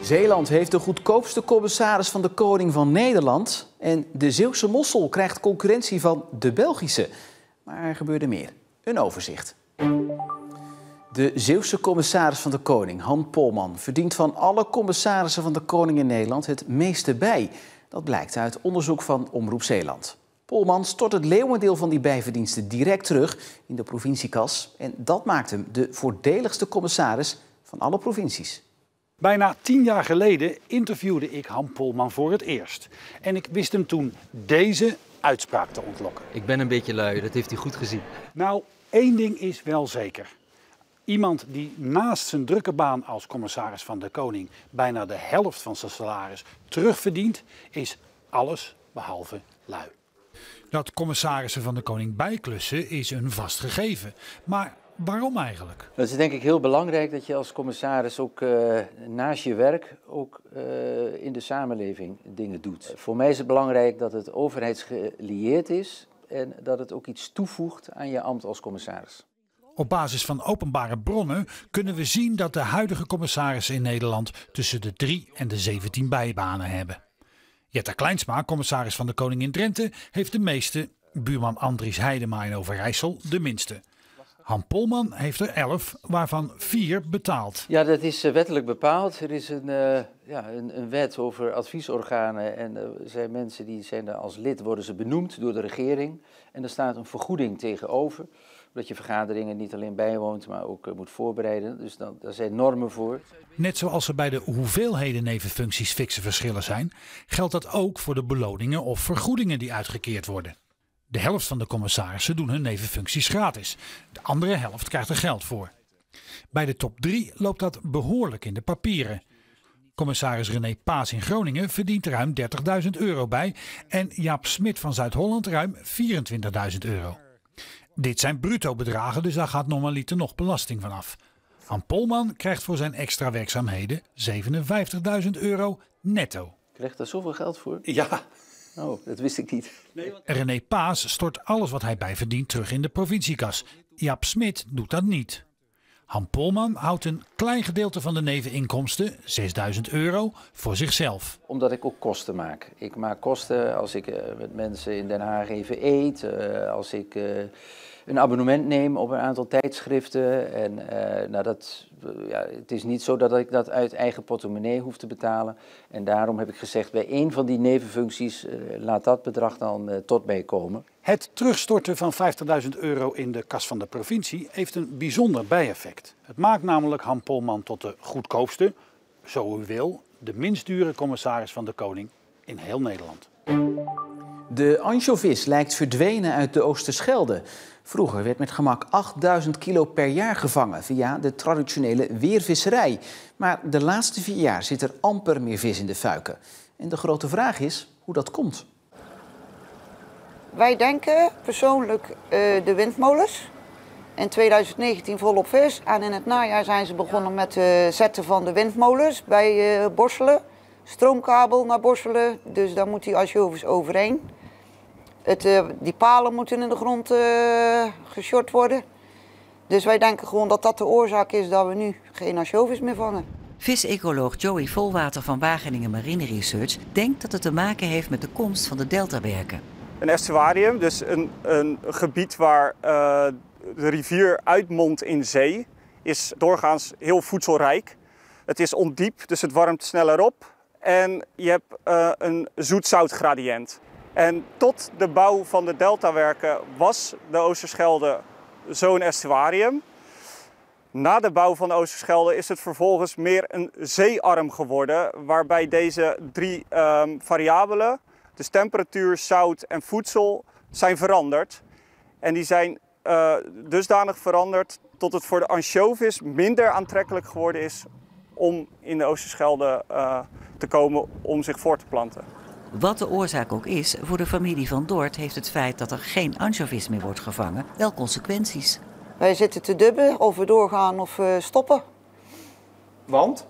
Zeeland heeft de goedkoopste commissaris van de Koning van Nederland. En de Zeeuwse mossel krijgt concurrentie van de Belgische. Maar er gebeurde meer. Een overzicht. De Zeeuwse commissaris van de Koning, Han Polman, verdient van alle commissarissen van de Koning in Nederland het meeste bij. Dat blijkt uit onderzoek van Omroep Zeeland. Polman stort het leeuwendeel van die bijverdiensten direct terug in de provinciekas. En dat maakt hem de voordeligste commissaris van alle provincies. Bijna 10 jaar geleden interviewde ik Han Polman voor het eerst. En ik wist hem toen deze uitspraak te ontlokken. Ik ben een beetje lui, dat heeft hij goed gezien. Nou, één ding is wel zeker. Iemand die naast zijn drukke baan als commissaris van de Koning bijna de helft van zijn salaris terugverdient, is alles behalve lui. Dat commissarissen van de Koning bijklussen is een vast gegeven. Maar waarom eigenlijk? Het is denk ik heel belangrijk dat je als commissaris ook naast je werk ook in de samenleving dingen doet. Voor mij is het belangrijk dat het overheidsgelieerd is en dat het ook iets toevoegt aan je ambt als commissaris. Op basis van openbare bronnen kunnen we zien dat de huidige commissarissen in Nederland tussen de 3 en de 17 bijbanen hebben. Jetta Kleinsma, commissaris van de Koning in Drenthe, heeft de meeste. Buurman Andries Heidema in Overijssel de minste. Han Polman heeft er 11, waarvan 4 betaald. Ja, dat is wettelijk bepaald. Er is een wet over adviesorganen en er zijn mensen die zijn er als lid, worden ze benoemd door de regering. En er staat een vergoeding tegenover, dat je vergaderingen niet alleen bijwoont, maar ook moet voorbereiden. Dus daar zijn normen voor. Net zoals er bij de hoeveelheden nevenfuncties fikse verschillen zijn, geldt dat ook voor de beloningen of vergoedingen die uitgekeerd worden. De helft van de commissarissen doen hun nevenfuncties gratis. De andere helft krijgt er geld voor. Bij de top 3 loopt dat behoorlijk in de papieren. Commissaris René Paas in Groningen verdient ruim €30.000 bij en Jaap Smit van Zuid-Holland ruim €24.000. Dit zijn bruto bedragen, dus daar gaat normaliter nog belasting van af. Han Polman krijgt voor zijn extra werkzaamheden €57.000 netto. Krijgt daar zoveel geld voor? Ja. Oh, dat wist ik niet. René Paas stort alles wat hij bijverdient terug in de provinciekas. Jaap Smit doet dat niet. Han Polman houdt een klein gedeelte van de neveninkomsten, €6.000, voor zichzelf. Omdat ik ook kosten maak. Ik maak kosten als ik met mensen in Den Haag even eet, als ik een abonnement neem op een aantal tijdschriften. En het is niet zo dat ik dat uit eigen portemonnee hoef te betalen. En daarom heb ik gezegd, bij één van die nevenfuncties laat dat bedrag dan tot mij komen. Het terugstorten van €50.000 in de kas van de provincie heeft een bijzonder bijeffect. Het maakt namelijk Han Polman tot de goedkoopste, zo u wil, de minst dure commissaris van de Koning in heel Nederland. De ansjovis lijkt verdwenen uit de Oosterschelde. Vroeger werd met gemak 8000 kilo per jaar gevangen via de traditionele weervisserij. Maar de laatste 4 jaar zit er amper meer vis in de fuiken. En de grote vraag is hoe dat komt. Wij denken persoonlijk de windmolens. In 2019 volop vis. En in het najaar zijn ze begonnen met het zetten van de windmolens bij Borselen. Stroomkabel naar Borselen, dus daar moet die ansjovis overheen. Die palen moeten in de grond geshort worden. Dus wij denken gewoon dat dat de oorzaak is dat we nu geen ansjovis meer vangen. Visecoloog Joey Volwater van Wageningen Marine Research denkt dat het te maken heeft met de komst van de deltawerken. Een estuarium, dus een gebied waar de rivier uitmondt in zee, is doorgaans heel voedselrijk. Het is ondiep, dus het warmt sneller op. En je hebt een zoet-zout-gradiënt. En tot de bouw van de deltawerken was de Oosterschelde zo'n estuarium. Na de bouw van de Oosterschelde is het vervolgens meer een zeearm geworden, waarbij deze 3 variabelen, dus temperatuur, zout en voedsel, zijn veranderd. En die zijn dusdanig veranderd tot het voor de ansjovis minder aantrekkelijk geworden is om in de Oosterschelde te komen om zich voor te planten. Wat de oorzaak ook is, voor de familie van Dort heeft het feit dat er geen ansjovis meer wordt gevangen wel consequenties. Wij zitten te dubben of we doorgaan of stoppen. Want?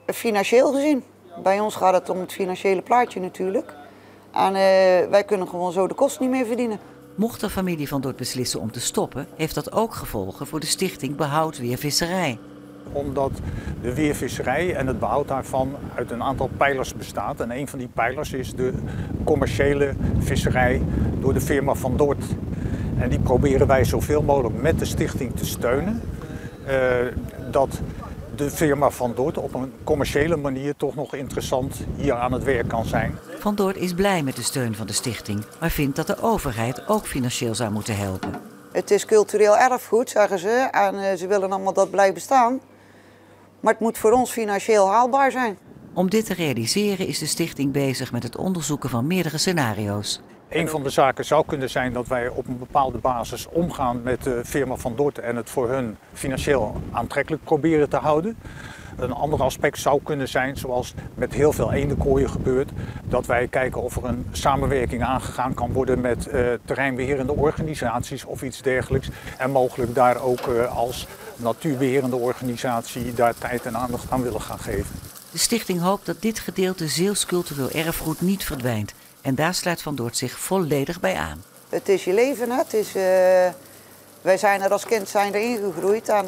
Financieel gezien. Bij ons gaat het om het financiële plaatje natuurlijk. En wij kunnen gewoon zo de kosten niet meer verdienen. Mocht de familie van Dort beslissen om te stoppen, heeft dat ook gevolgen voor de stichting Behoud Weervisserij. omdat de weervisserij en het behoud daarvan uit een aantal pijlers bestaat. En een van die pijlers is de commerciële visserij door de firma Van Dort. En die proberen wij zoveel mogelijk met de stichting te steunen. Dat de firma Van Dort op een commerciële manier toch nog interessant hier aan het werk kan zijn. Van Dort is blij met de steun van de stichting, maar vindt dat de overheid ook financieel zou moeten helpen. Het is cultureel erfgoed, zeggen ze, en ze willen allemaal dat blijven staan. Maar het moet voor ons financieel haalbaar zijn. Om dit te realiseren is de stichting bezig met het onderzoeken van meerdere scenario's. Een van de zaken zou kunnen zijn dat wij op een bepaalde basis omgaan met de firma Van Dort en het voor hun financieel aantrekkelijk proberen te houden. Een ander aspect zou kunnen zijn, zoals met heel veel eendenkooien gebeurt, dat wij kijken of er een samenwerking aangegaan kan worden met terreinbeherende organisaties of iets dergelijks. En mogelijk daar ook als natuurbeherende organisatie daar tijd en aandacht aan willen gaan geven. De stichting hoopt dat dit gedeelte Zeeuws cultureel erfgoed niet verdwijnt. En daar sluit Van Dort zich volledig bij aan. Het is je leven, hè? Het is, wij zijn er als kind erin gegroeid en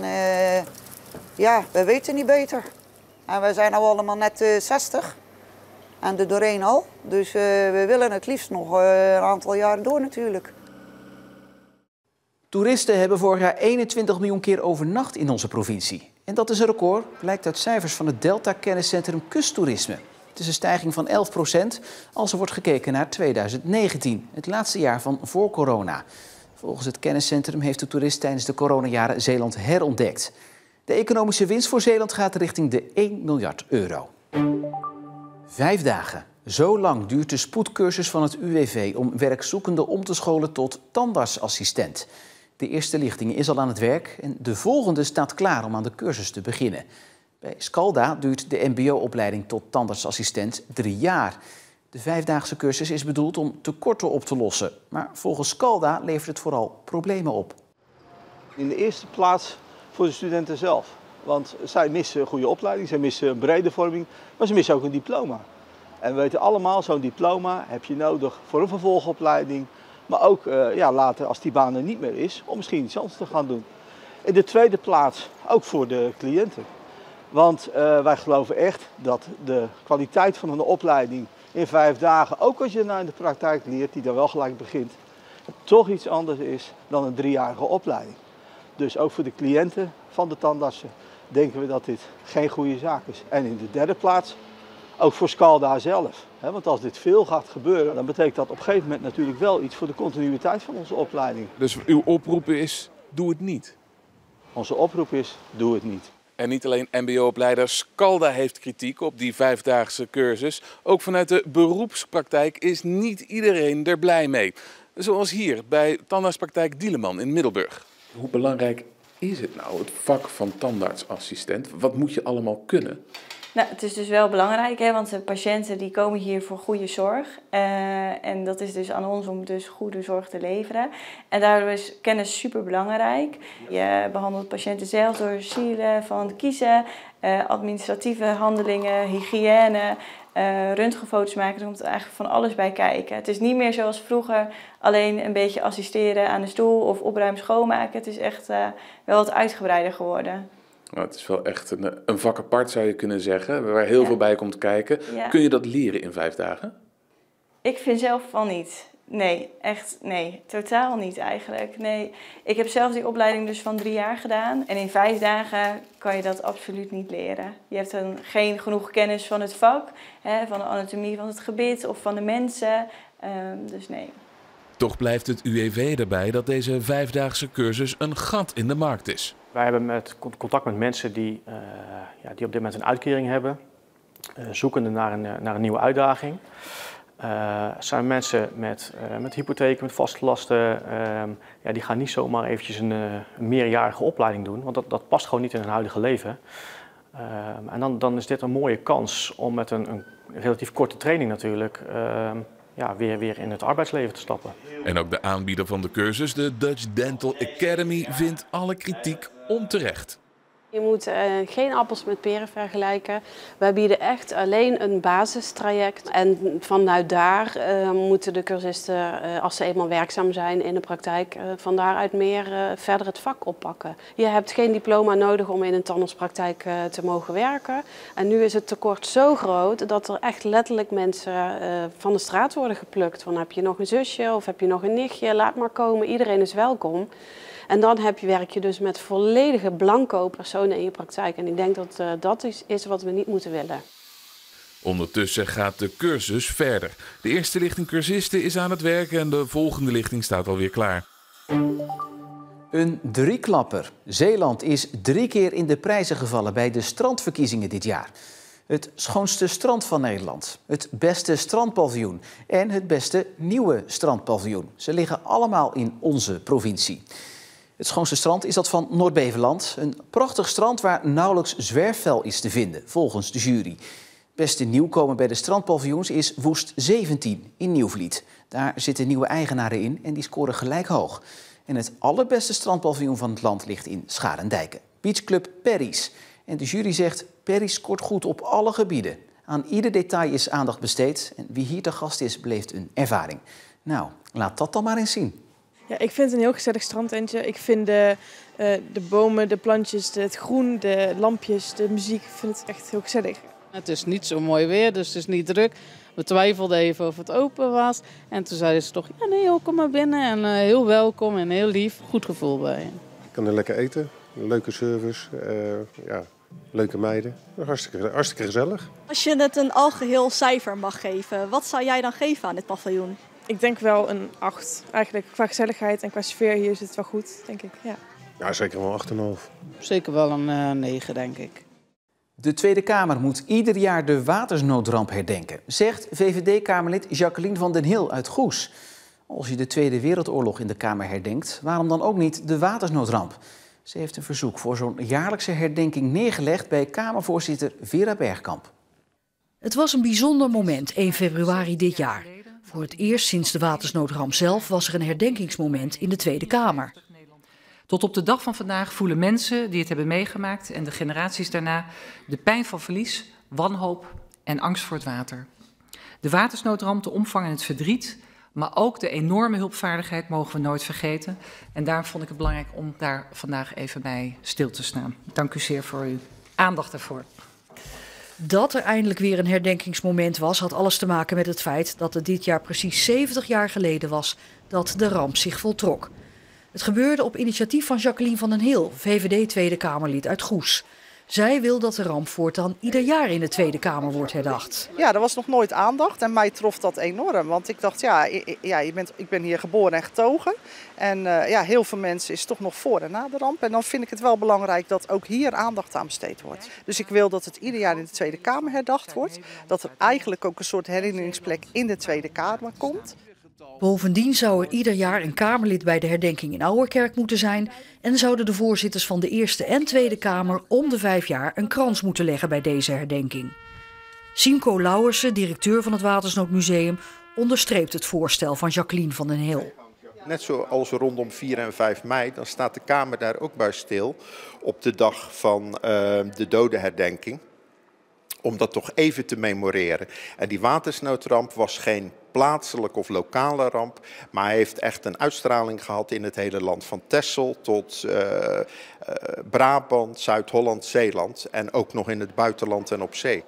ja, we weten niet beter. En wij zijn nu allemaal net 60 en er doorheen al. Dus we willen het liefst nog een aantal jaren door natuurlijk. Toeristen hebben vorig jaar 21 miljoen keer overnacht in onze provincie. En dat is een record, blijkt uit cijfers van het Delta Kenniscentrum Kusttoerisme. Het is een stijging van 11% als er wordt gekeken naar 2019, het laatste jaar van voor corona. Volgens het kenniscentrum heeft de toerist tijdens de coronajaren Zeeland herontdekt. De economische winst voor Zeeland gaat richting de 1 miljard euro. 5 dagen. Zo lang duurt de spoedcursus van het UWV om werkzoekenden om te scholen tot tandartsassistent. De eerste lichting is al aan het werk en de volgende staat klaar om aan de cursus te beginnen. Bij Scalda duurt de mbo-opleiding tot tandartsassistent 3 jaar. De 5-daagse cursus is bedoeld om tekorten op te lossen. Maar volgens Scalda levert het vooral problemen op. In de eerste plaats voor de studenten zelf. Want zij missen een goede opleiding, zij missen een brede vorming, maar ze missen ook een diploma. En we weten allemaal, zo'n diploma heb je nodig voor een vervolgopleiding. Maar ook later, als die baan er niet meer is, om misschien iets anders te gaan doen. In de tweede plaats ook voor de cliënten. Want wij geloven echt dat de kwaliteit van een opleiding in 5 dagen, ook als je nou in de praktijk leert, die dan wel gelijk begint, toch iets anders is dan een 3-jarige opleiding. Dus ook voor de cliënten van de tandartsen denken we dat dit geen goede zaak is. En in de derde plaats ook voor Scalda zelf. Want als dit veel gaat gebeuren, dan betekent dat op een gegeven moment natuurlijk wel iets voor de continuïteit van onze opleiding. Dus uw oproep is, doe het niet? Onze oproep is, doe het niet. En niet alleen mbo-opleider Scalda heeft kritiek op die 5-daagse cursus. Ook vanuit de beroepspraktijk is niet iedereen er blij mee. Zoals hier bij tandartspraktijk Dieleman in Middelburg. Hoe belangrijk is het nou, het vak van tandartsassistent? Wat moet je allemaal kunnen? Nou, het is dus wel belangrijk, hè, want de patiënten die komen hier voor goede zorg. En dat is dus aan ons om dus goede zorg te leveren. En daardoor is kennis super belangrijk. Je behandelt patiënten zelf door zielen van kiezen, administratieve handelingen, hygiëne, röntgenfoto's maken. Er komt eigenlijk van alles bij kijken. Het is niet meer zoals vroeger alleen een beetje assisteren aan de stoel of opruimen, schoonmaken. Het is echt wel wat uitgebreider geworden. Nou, het is wel echt een vak apart, zou je kunnen zeggen, waar heel veel bij komt kijken. Ja. Kun je dat leren in 5 dagen? Ik vind zelf van niet. Nee, echt nee. Totaal niet eigenlijk. Nee. Ik heb zelf die opleiding dus van 3 jaar gedaan. En in 5 dagen kan je dat absoluut niet leren. Je hebt dan geen genoeg kennis van het vak, van de anatomie van het gebit of van de mensen. Dus nee. Toch blijft het UWV erbij dat deze 5-daagse cursus een gat in de markt is. Wij hebben contact met mensen die op dit moment een uitkering hebben, zoekende naar een nieuwe uitdaging. Zijn mensen met hypotheken, met vaste lasten, die gaan niet zomaar eventjes een meerjarige opleiding doen, want dat past gewoon niet in hun huidige leven. En dan is dit een mooie kans om met een relatief korte training natuurlijk weer in het arbeidsleven te stappen. En ook de aanbieder van de cursus, de Dutch Dental Academy, vindt alle kritiek onterecht. Je moet geen appels met peren vergelijken. Wij bieden echt alleen een basistraject. En vanuit daar moeten de cursisten, als ze eenmaal werkzaam zijn in de praktijk, van daaruit meer verder het vak oppakken. Je hebt geen diploma nodig om in een tandartspraktijk te mogen werken. En nu is het tekort zo groot dat er echt letterlijk mensen van de straat worden geplukt. Van heb je nog een zusje of heb je nog een nichtje, laat maar komen, iedereen is welkom. En dan werk je dus met volledige blanco personen in je praktijk. En ik denk dat dat is wat we niet moeten willen. Ondertussen gaat de cursus verder. De eerste lichting cursisten is aan het werk en de volgende lichting staat alweer klaar. Een drieklapper. Zeeland is 3 keer in de prijzen gevallen bij de strandverkiezingen dit jaar. Het schoonste strand van Nederland, het beste strandpaviljoen en het beste nieuwe strandpaviljoen. Ze liggen allemaal in onze provincie. Het schoonste strand is dat van Noord-Beveland. Een prachtig strand waar nauwelijks zwerfvuil is te vinden, volgens de jury. Beste nieuwkomer bij de strandpaviljoens is Woest 17 in Nieuwvliet. Daar zitten nieuwe eigenaren in en die scoren gelijk hoog. En het allerbeste strandpaviljoen van het land ligt in Scharendijken. Beachclub Perry's. En de jury zegt, Perry's scoort goed op alle gebieden. Aan ieder detail is aandacht besteed. En wie hier te gast is, beleeft een ervaring. Nou, laat dat dan maar eens zien. Ja, ik vind het een heel gezellig strandtentje. Ik vind de bomen, de plantjes, het groen, de lampjes, de muziek, ik vind het echt heel gezellig. Het is niet zo mooi weer, dus het is niet druk. We twijfelden even of het open was. En toen zeiden ze toch, ja nee, kom maar binnen. En heel welkom en heel lief. Goed gevoel bij je. Je kan er lekker eten, een leuke service, leuke meiden. Hartstikke gezellig. Als je het een algeheel cijfer mag geven, wat zou jij dan geven aan dit paviljoen? Ik denk wel een 8. Eigenlijk qua gezelligheid en qua sfeer hier zit het wel goed, denk ik. Ja, zeker wel 8,5. Zeker wel een 9, denk ik. De Tweede Kamer moet ieder jaar de watersnoodramp herdenken, zegt VVD-Kamerlid Jacqueline van den Heel uit Goes. Als je de Tweede Wereldoorlog in de Kamer herdenkt, waarom dan ook niet de watersnoodramp? Ze heeft een verzoek voor zo'n jaarlijkse herdenking neergelegd bij Kamervoorzitter Vera Bergkamp. Het was een bijzonder moment, 1 februari dit jaar. Voor het eerst sinds de watersnoodramp zelf was er een herdenkingsmoment in de Tweede Kamer. Tot op de dag van vandaag voelen mensen die het hebben meegemaakt en de generaties daarna de pijn van verlies, wanhoop en angst voor het water. De watersnoodramp, de omvang en het verdriet, maar ook de enorme hulpvaardigheid mogen we nooit vergeten. En daarom vond ik het belangrijk om daar vandaag even bij stil te staan. Dank u zeer voor uw aandacht daarvoor. Dat er eindelijk weer een herdenkingsmoment was, had alles te maken met het feit dat het dit jaar precies 70 jaar geleden was dat de ramp zich voltrok. Het gebeurde op initiatief van Jacqueline van den Heel, VVD Tweede Kamerlid uit Goes. Zij wil dat de ramp voortaan ieder jaar in de Tweede Kamer wordt herdacht. Ja, er was nog nooit aandacht en mij trof dat enorm. Want ik dacht, ik ben hier geboren en getogen. En heel veel mensen is toch nog voor en na de ramp. En dan vind ik het wel belangrijk dat ook hier aandacht aan besteed wordt. Dus ik wil dat het ieder jaar in de Tweede Kamer herdacht wordt. Dat er eigenlijk ook een soort herinneringsplek in de Tweede Kamer komt. Bovendien zou er ieder jaar een Kamerlid bij de herdenking in Ouwerkerk moeten zijn en zouden de voorzitters van de Eerste en Tweede Kamer om de 5 jaar een krans moeten leggen bij deze herdenking. Siemco Lauwersen, directeur van het Watersnoodmuseum, onderstreept het voorstel van Jacqueline van den Heel. Net zoals rondom 4 en 5 mei, dan staat de Kamer daar ook bij stil op de dag van de dodenherdenking. Om dat toch even te memoreren. En die watersnoodramp was geen plaatselijke of lokale ramp, maar hij heeft echt een uitstraling gehad in het hele land. Van Texel tot Brabant, Zuid-Holland, Zeeland en ook nog in het buitenland en op zee.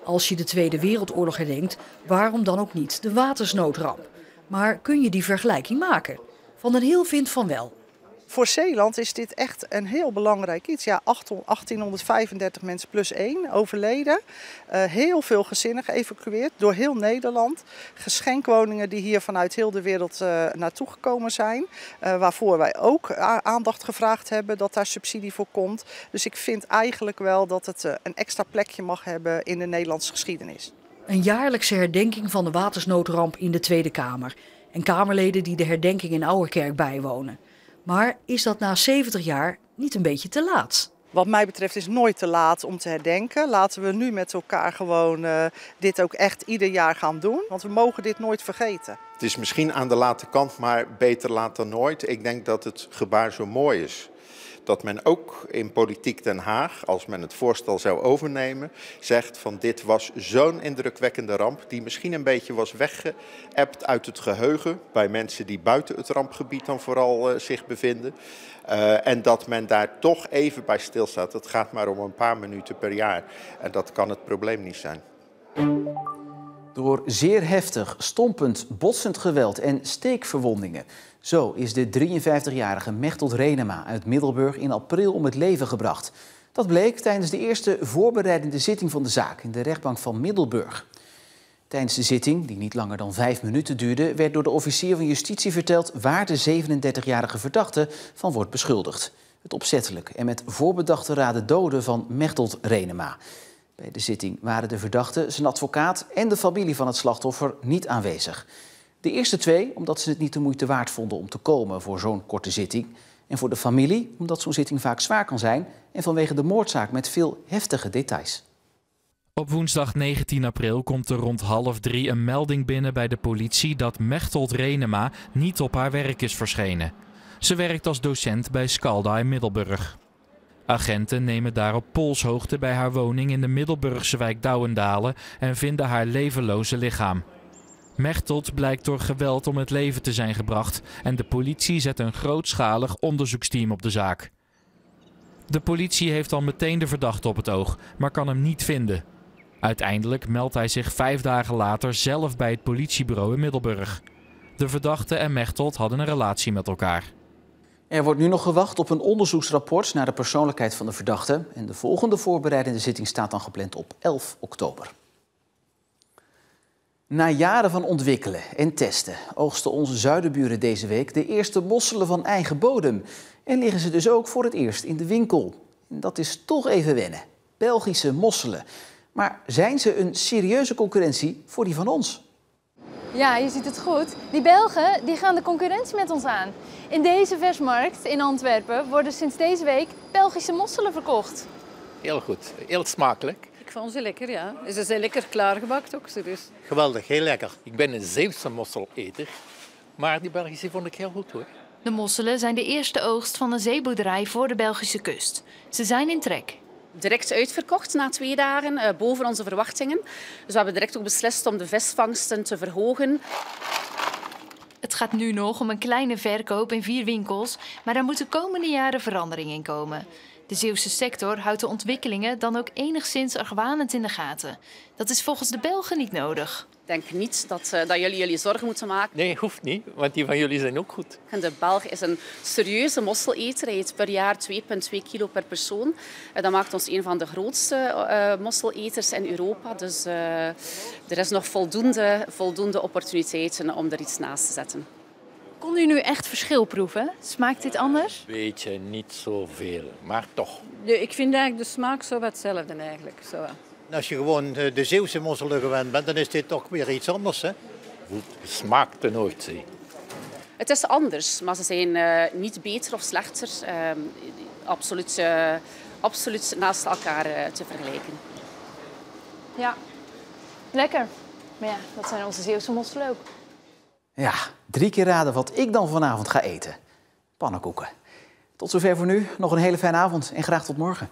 Als je de Tweede Wereldoorlog herdenkt, waarom dan ook niet de watersnoodramp? Maar kun je die vergelijking maken? Van den Heel vindt van wel. Voor Zeeland is dit echt een heel belangrijk iets. Ja, 1835 mensen plus 1 overleden. Heel veel gezinnen geëvacueerd door heel Nederland. Geschenkwoningen die hier vanuit heel de wereld naartoe gekomen zijn. Waarvoor wij ook aandacht gevraagd hebben dat daar subsidie voor komt. Dus ik vind eigenlijk wel dat het een extra plekje mag hebben in de Nederlandse geschiedenis. Een jaarlijkse herdenking van de watersnoodramp in de Tweede Kamer. En Kamerleden die de herdenking in Ouwerkerk bijwonen. Maar is dat na 70 jaar niet een beetje te laat? Wat mij betreft is het nooit te laat om te herdenken. Laten we nu met elkaar gewoon dit ook echt ieder jaar gaan doen. Want we mogen dit nooit vergeten. Het is misschien aan de late kant, maar beter laat dan nooit. Ik denk dat het gebaar zo mooi is. dat men ook in politiek Den Haag, als men het voorstel zou overnemen, zegt van dit was zo'n indrukwekkende ramp die misschien een beetje was weggeëpt uit het geheugen bij mensen die buiten het rampgebied dan vooral zich bevinden. En dat men daar toch even bij stilstaat. Het gaat maar om een paar minuten per jaar en dat kan het probleem niet zijn. Door zeer heftig, stompend, botsend geweld en steekverwondingen. Zo is de 53-jarige Mechteld Renema uit Middelburg in april om het leven gebracht. Dat bleek tijdens de eerste voorbereidende zitting van de zaak in de rechtbank van Middelburg. Tijdens de zitting, die niet langer dan 5 minuten duurde, werd door de officier van justitie verteld waar de 37-jarige verdachte van wordt beschuldigd. Het opzettelijk en met voorbedachte raden doden van Mechteld Renema. Bij de zitting waren de verdachte, zijn advocaat en de familie van het slachtoffer niet aanwezig. De eerste 2 omdat ze het niet de moeite waard vonden om te komen voor zo'n korte zitting. En voor de familie omdat zo'n zitting vaak zwaar kan zijn en vanwege de moordzaak met veel heftige details. Op woensdag 19 april komt er rond 2:30 een melding binnen bij de politie dat Mechteld Renema niet op haar werk is verschenen. Ze werkt als docent bij Scalda in Middelburg. Agenten nemen daar op polshoogte bij haar woning in de Middelburgse wijk Douwendalen en vinden haar levenloze lichaam. Mechteld blijkt door geweld om het leven te zijn gebracht en de politie zet een grootschalig onderzoeksteam op de zaak. De politie heeft al meteen de verdachte op het oog, maar kan hem niet vinden. Uiteindelijk meldt hij zich 5 dagen later zelf bij het politiebureau in Middelburg. De verdachte en Mechteld hadden een relatie met elkaar. Er wordt nu nog gewacht op een onderzoeksrapport naar de persoonlijkheid van de verdachte. En de volgende voorbereidende zitting staat dan gepland op 11 oktober. Na jaren van ontwikkelen en testen oogsten onze zuidenburen deze week de eerste mosselen van eigen bodem. En liggen ze dus ook voor het eerst in de winkel. En dat is toch even wennen. Belgische mosselen. Maar zijn ze een serieuze concurrentie voor die van ons? Ja, je ziet het goed. Die Belgen die gaan de concurrentie met ons aan. In deze versmarkt in Antwerpen worden sinds deze week Belgische mosselen verkocht. Heel goed, heel smakelijk. Ik vond ze lekker, ja. Ze zijn lekker klaargebakt ook. Dus. Geweldig, heel lekker. Ik ben een Zeeuwse mosseleter, maar die Belgische vond ik heel goed hoor. De mosselen zijn de eerste oogst van een zeeboerderij voor de Belgische kust. Ze zijn in trek. Direct uitverkocht na 2 dagen, boven onze verwachtingen. Dus we hebben direct ook beslist om de visvangsten te verhogen. Het gaat nu nog om een kleine verkoop in 4 winkels, maar daar moet de komende jaren verandering in komen. De Zeeuwse sector houdt de ontwikkelingen dan ook enigszins argwanend in de gaten. Dat is volgens de Belgen niet nodig. Ik denk niet dat jullie zorgen moeten maken. Nee, hoeft niet, want die van jullie zijn ook goed. De Belg is een serieuze mosseleter. Hij eet per jaar 2,2 kilo per persoon. Dat maakt ons een van de grootste mosseleters in Europa. Dus er is nog voldoende opportuniteiten om er iets naast te zetten. Kon u nu echt verschil proeven? Smaakt dit anders? Weet je, niet zoveel, maar toch. Nee, ik vind eigenlijk de smaak zo wat hetzelfde eigenlijk. Zo. Als je gewoon de Zeeuwse mosselen gewend bent, dan is dit toch weer iets anders. Hè? Het smaakt de Noordzee. Het is anders, maar ze zijn niet beter of slechter. Absoluut naast elkaar te vergelijken. Ja, lekker. Maar ja, dat zijn onze Zeeuwse mosselen ook. Ja, 3 keer raden wat ik dan vanavond ga eten. Pannenkoeken. Tot zover voor nu. Nog een hele fijne avond en graag tot morgen.